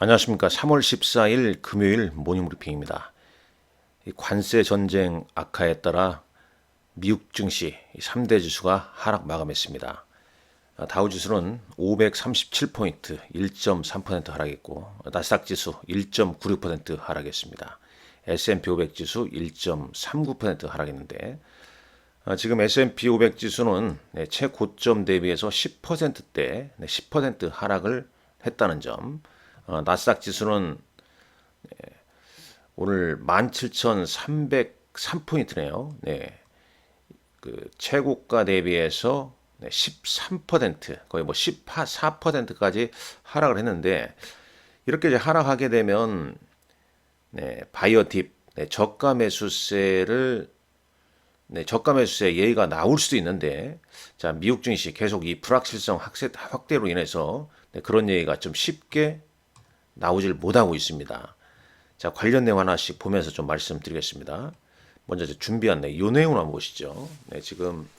안녕하십니까. 3월 14일 금요일 모닝브리핑입니다. 이 관세 전쟁 악화에 따라 미국 증시 3대 지수가 하락 마감했습니다. 다우지수는 537포인트 1.3% 하락했고 나스닥 지수 1.96% 하락했습니다. S&P 500 지수 1.39% 하락했는데 지금 S&P 500 지수는 최고점 대비해서 10%대 10% 하락을 했다는 점. 나스닥 지수는 오늘 17,303포인트네요. 네. 그 최고가 대비해서 13% 거의 뭐 14%까지 하락을 했는데 이렇게 이제 하락하게 되면 바이어 딥 저가 매수세를 저가 매수세 예의가 나올 수도 있는데 자 미국 증시 계속 이 불확실성 확대로 인해서 그런 예의가 좀 쉽게 나오질 못하고 있습니다. 자, 관련 내용 하나씩 보면서 좀 말씀드리겠습니다. 먼저 준비한 요 내용 한번 보시죠. 지금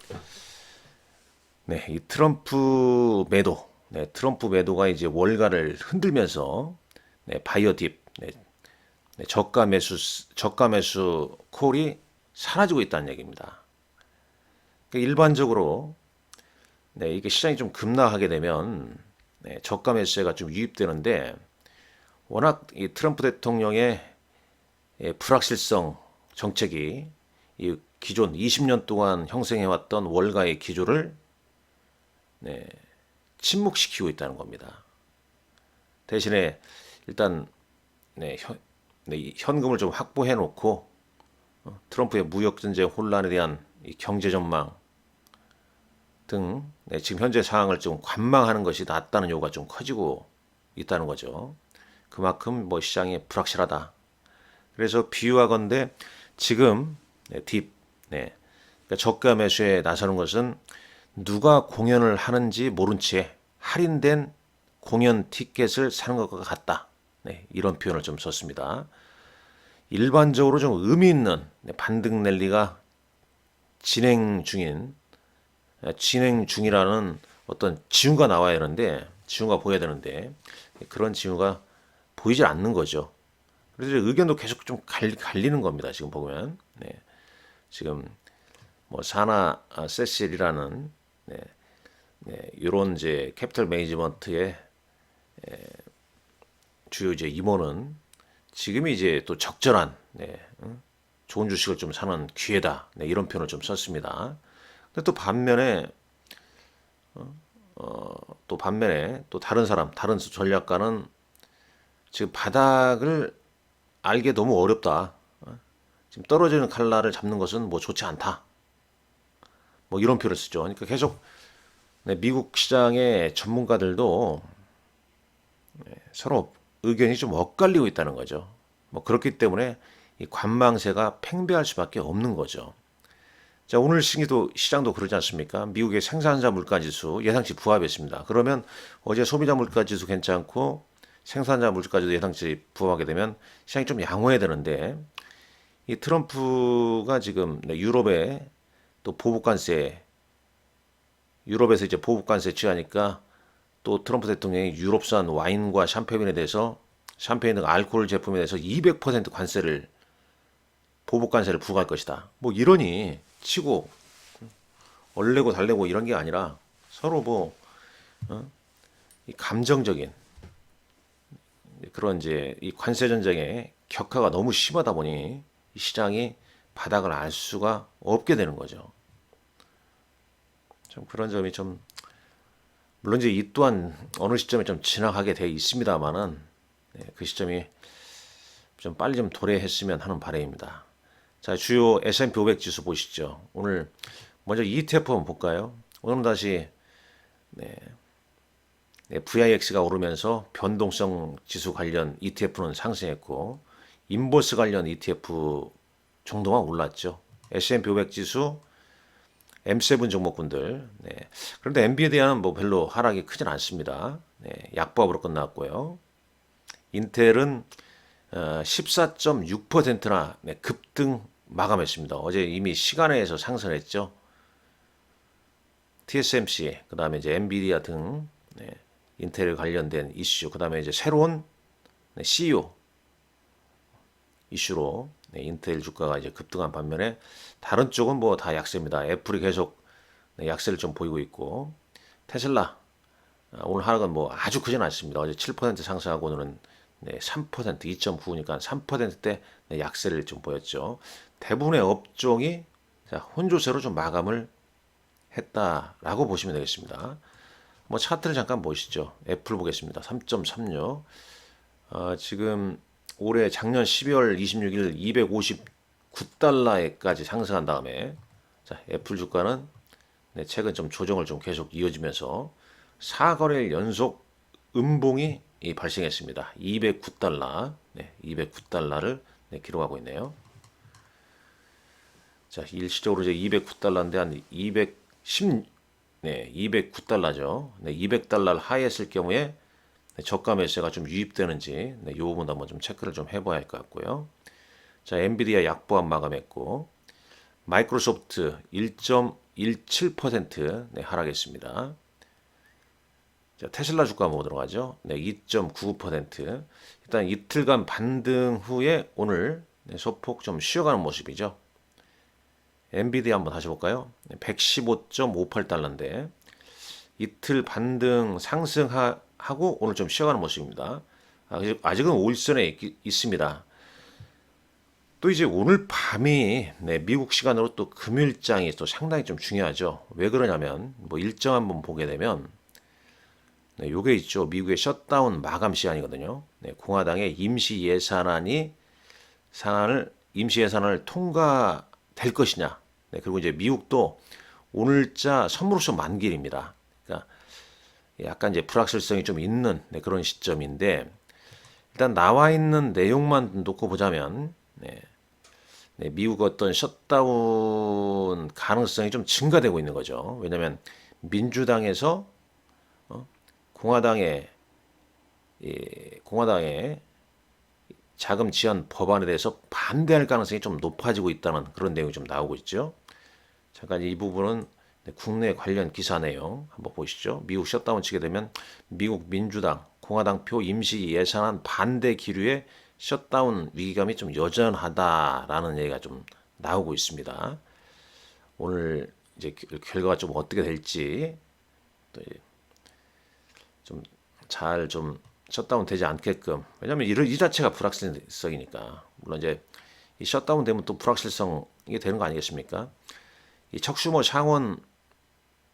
이 트럼프 매도, 트럼프 매도가 이제 월가를 흔들면서 바이어 딥, 저가 매수 콜이 사라지고 있다는 얘기입니다. 그러니까 일반적으로 이게 시장이 좀 급락하게 되면 저가 매수세가 좀 유입되는데 워낙 이 트럼프 대통령의 불확실성 정책이 이 기존 20년 동안 형성해왔던 월가의 기조를 침묵시키고 있다는 겁니다. 대신에 일단 현금을 좀 확보해 놓고 트럼프의 무역 전쟁 혼란에 대한 이 경제 전망 등 지금 현재 상황을 좀 관망하는 것이 낫다는 요구가 좀 커지고 있다는 거죠. 그만큼 뭐 시장이 불확실하다. 그래서 비유하건대 지금 그러니까 저가 매수에 나서는 것은 누가 공연을 하는지 모른 채 할인된 공연 티켓을 사는 것과 같다. 이런 표현을 좀 썼습니다. 일반적으로 좀 의미 있는 반등 랠리가 진행 중이라는 어떤 징후가 나와야 되는데 징후가 보여야 되는데 그런 징후가 보이질 않는 거죠. 그래서 의견도 계속 좀 갈리는 겁니다. 지금 보면 지금 뭐 사나 세실이라는 이런 이제 캐피털 매니지먼트의 주요 이제 임원은 지금이 이제 또 적절한 좋은 주식을 좀 사는 기회다 이런 표현을 좀 썼습니다. 근데 또 반면에 또 다른 다른 전략가는 지금 바닥을 알기 너무 어렵다. 지금 떨어지는 칼날을 잡는 것은 뭐 좋지 않다. 뭐 이런 표현을 쓰죠. 그러니까 계속 미국 시장의 전문가들도 서로 의견이 좀 엇갈리고 있다는 거죠. 뭐 그렇기 때문에 이 관망세가 팽배할 수밖에 없는 거죠. 자, 오늘 시장도 그러지 않습니까? 미국의 생산자 물가지수 예상치 부합했습니다. 그러면 어제 소비자 물가지수 괜찮고 생산자 물가지수 예상치 부합하게 되면 시장이 좀 양호해야 되는데 이 트럼프가 지금 유럽에 또 유럽에서 이제 보복관세 취하니까 또 트럼프 대통령이 유럽산 와인과 샴페인에 대해서 샴페인 등 알코올 제품에 대해서 200% 보복관세를 부과할 것이다. 뭐 이러니 치고 얼레고 달래고 이런 게 아니라 서로 이 감정적인 그런 이제 이 관세 전쟁의 격화가 너무 심하다 보니 시장이 바닥을 알 수가 없게 되는 거죠. 좀 그런 점이 좀 물론 이제 이 또한 어느 시점에 좀 지나가게 돼 있습니다만은 그 시점이 좀 빨리 좀 도래했으면 하는 바람입니다. 자, 주요 S&P 500 지수 보시죠. 오늘 먼저 ETF 한번 볼까요? 오늘은 다시 VIX가 오르면서 변동성 지수 관련 ETF는 상승했고 인버스 관련 ETF 정도만 올랐죠. S&P 500 지수 M7 종목군들. 그런데 엔비디아는 뭐 별로 하락이 크진 않습니다. 약보합으로 끝났고요. 인텔은 14.6%나 급등 마감했습니다. 어제 이미 시간에서 상승했죠. TSMC, 그 다음에 이제 엔비디아 등 인텔 관련된 이슈, 그 다음에 이제 새로운 CEO 이슈로 인텔 주가가 이제 급등한 반면에 다른 쪽은 뭐 다 약세입니다. 애플이 계속 약세를 좀 보이고 있고 테슬라 오늘 하락은 뭐 아주 크진 않습니다. 어제 7% 상승하고 오늘은 3% 2.9니까 3%대 약세를 좀 보였죠. 대부분의 업종이 혼조세로 좀 마감을 했다라고 보시면 되겠습니다. 뭐 차트를 잠깐 보시죠. 애플 보겠습니다. 3.36. 지금 올해 작년 12월 26일 259달러에까지 상승한 다음에 애플 주가는 최근 좀 조정을 좀 계속 이어지면서 4거래일 연속 음봉이 발생했습니다. 209달러, 209달러를 기록하고 있네요. 자, 일시적으로 이제 209달러인데 한 210, 209달러죠. 200달러를 하했을 경우에 저가 매수가 좀 유입되는지 이 부분도 한번 좀 체크를 좀 해봐야 할 것 같고요. 자, 엔비디아 약보합 마감했고 마이크로소프트 1.17% 하락했습니다. 자, 테슬라 주가 한번 보도록 하죠. 2.99%. 일단 이틀간 반등 후에 오늘 소폭 좀 쉬어가는 모습이죠. 엔비디아 한번 다시 볼까요? 115.58달러인데 이틀 반등 상승하고 오늘 좀 쉬어가는 모습입니다. 아직은 5일선에 있습니다. 또 이제 오늘 밤이 미국 시간으로 또 금요일장이 또 상당히 좀 중요하죠. 왜 그러냐면 뭐 일정 한번 보게 되면 요게 있죠. 미국의 셧다운 마감 시간이거든요. 공화당의 임시 예산안을 통과될 것이냐. 그리고 이제 미국도 오늘자 선물로서 만기일입니다. 그러니까 약간 이제 불확실성이 좀 있는 그런 시점인데 일단 나와 있는 내용만 놓고 보자면 미국 어떤 셧다운 가능성이 좀 증가되고 있는 거죠. 왜냐하면 민주당에서 공화당의 자금 지원 법안에 대해서 반대할 가능성이 좀 높아지고 있다는 그런 내용이 좀 나오고 있죠. 잠깐 이 부분은 국내 관련 기사 내용 한번 보시죠. 미국 셧다운 치게 되면 미국 민주당, 공화당 표 임시 예산안 반대 기류에 셧다운 위기감이 좀 여전하다라는 얘기가 좀 나오고 있습니다. 오늘 이제 결과가 좀 어떻게 될지 좀 잘 좀 셧다운 되지 않게끔 왜냐하면 이 자체가 불확실성이니까 물론 이제 이 셧다운 되면 또 불확실성이 되는 거 아니겠습니까? 이 척슈머 상원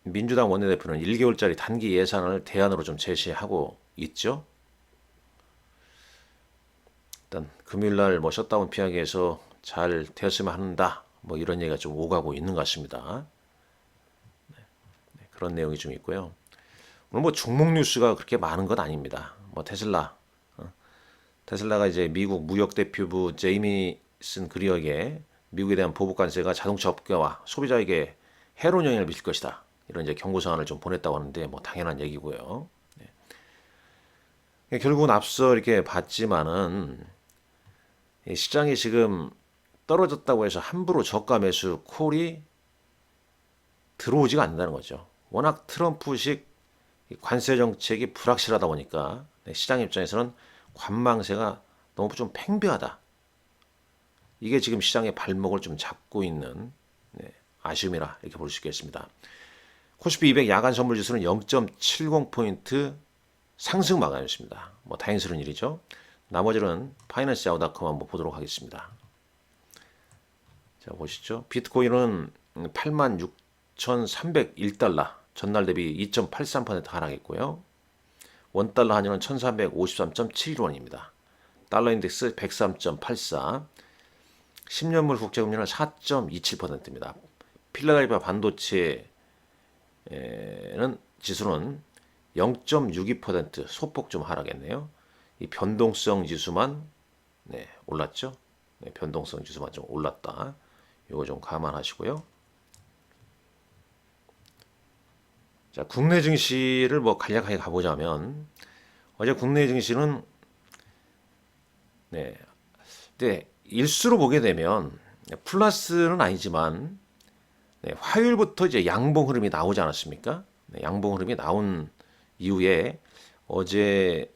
민주당 원내대표는 1개월짜리 단기 예산을 대안으로 좀 제시하고 있죠. 일단 금요일날 뭐 셧다운 피하기 위해서 잘 되었으면 한다. 뭐 이런 얘기가 좀 오가고 있는 것 같습니다. 그런 내용이 좀 있고요. 오늘 뭐 종목 뉴스가 그렇게 많은 건 아닙니다. 뭐 테슬라가 이제 미국 무역대표부 제이미슨 그리어에게 미국에 대한 보복 관세가 자동차 업계와 소비자에게 해로운 영향을 미칠 것이다. 이런 이제 경고 사항을 좀 보냈다고 하는데 뭐 당연한 얘기고요. 결국은 앞서 이렇게 봤지만은 시장이 지금 떨어졌다고 해서 함부로 저가 매수 콜이 들어오지가 않는다는 거죠. 워낙 트럼프식 관세 정책이 불확실하다 보니까 시장 입장에서는 관망세가 너무 좀 팽배하다. 이게 지금 시장의 발목을 좀 잡고 있는 아쉬움이라 이렇게 볼 수 있겠습니다. 코스피 200 야간 선물 지수는 0.70포인트 상승 마감했습니다. 뭐 다행스러운 일이죠. 나머지는 파이낸스야후닷컴 한번 보도록 하겠습니다. 자 보시죠. 비트코인은 86,301달러 전날 대비 2.83% 하락했고요. 원달러 환율은 1,353.71원입니다. 달러 인덱스 103.84, 10년물 국제금리는 4.27%입니다. 필라델피아 반도체는 지수는 0.62% 소폭 좀 하락했네요. 이 변동성 지수만 올랐죠. 변동성 지수만 좀 올랐다. 이거 좀 감안하시고요. 자, 국내 증시를 뭐 간략하게 가보자면 어제 국내 증시는 일수로 보게 되면 플러스는 아니지만 화요일부터 이제 양봉 흐름이 나오지 않았습니까? 양봉 흐름이 나온 이후에 어제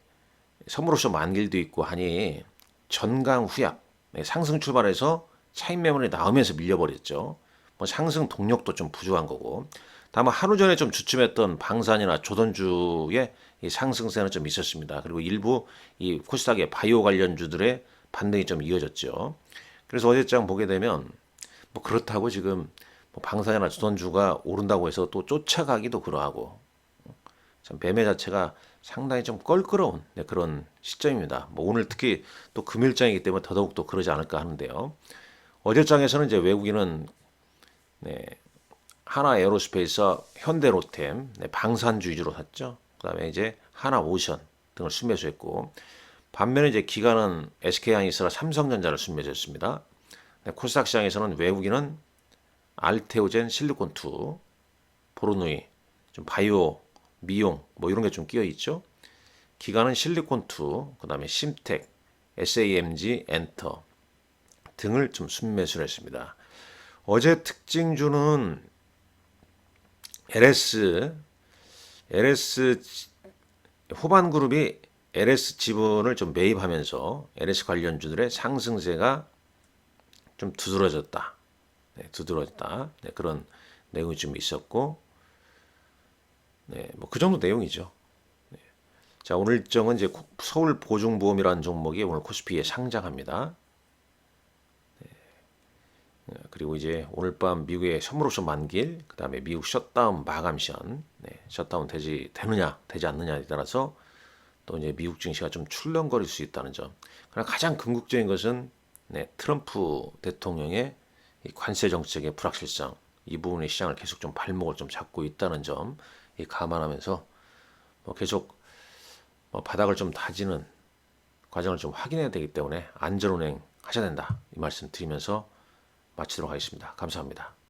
선물옵션 만기일도 있고 하니 전강 후약, 상승 출발해서 차익 매물이 나오면서 밀려버렸죠. 뭐 상승 동력도 좀 부족한 거고. 다만 하루 전에 좀 주춤했던 방산이나 조선주의 이 상승세는 좀 있었습니다. 그리고 일부 이 코스닥의 바이오 관련주들의 반등이 좀 이어졌죠. 그래서 어제장 보게 되면 뭐 그렇다고 지금 뭐 방산이나 조선주가 오른다고 해서 또 쫓아가기도 그러하고 참 매매 자체가 상당히 좀 껄끄러운 그런 시점입니다. 뭐 오늘 특히 또 금일장이기 때문에 더더욱 또 그러지 않을까 하는데요. 어제장에서는 이제 외국인은 하나 에어로스페이스, 현대로템, 방산주 위주로 샀죠. 그다음에 이제 하나오션 등을 순매수했고 반면에 이제 기관은 SK하이닉스나 삼성전자를 순매수했습니다. 코스닥 시장에서는 외국인은 알테오젠, 실리콘2, 보르누이, 좀 바이오, 미용 뭐 이런 게 좀 끼어 있죠. 기관은 실리콘2, 그다음에 심텍, SAMG, 엔터 등을 좀 순매수를 했습니다. 어제 특징주는 LS 후반 그룹이 LS 지분을 좀 매입하면서 LS 관련주들의 상승세가 좀 두드러졌다. 두드러졌다. 그런 내용이 좀 있었고, 뭐 그 정도 내용이죠. 자, 오늘 일정은 이제 서울 보증보험이라는 종목이 오늘 코스피에 상장합니다. 그리고 이제 오늘 밤 미국의 선물옵션 만기일, 그 다음에 미국 셧다운 마감 시한, 셧다운 되느냐, 되지 않느냐에 따라서 또 이제 미국 증시가 좀 출렁거릴 수 있다는 점. 그러나 가장 궁극적인 것은 트럼프 대통령의 이 관세 정책의 불확실성, 이 부분의 시장을 계속 좀 발목을 좀 잡고 있다는 점, 감안하면서 뭐 계속 뭐 바닥을 좀 다지는 과정을 좀 확인해야 되기 때문에 안전운행 하셔야 된다. 이 말씀 드리면서 마치도록 하겠습니다. 감사합니다.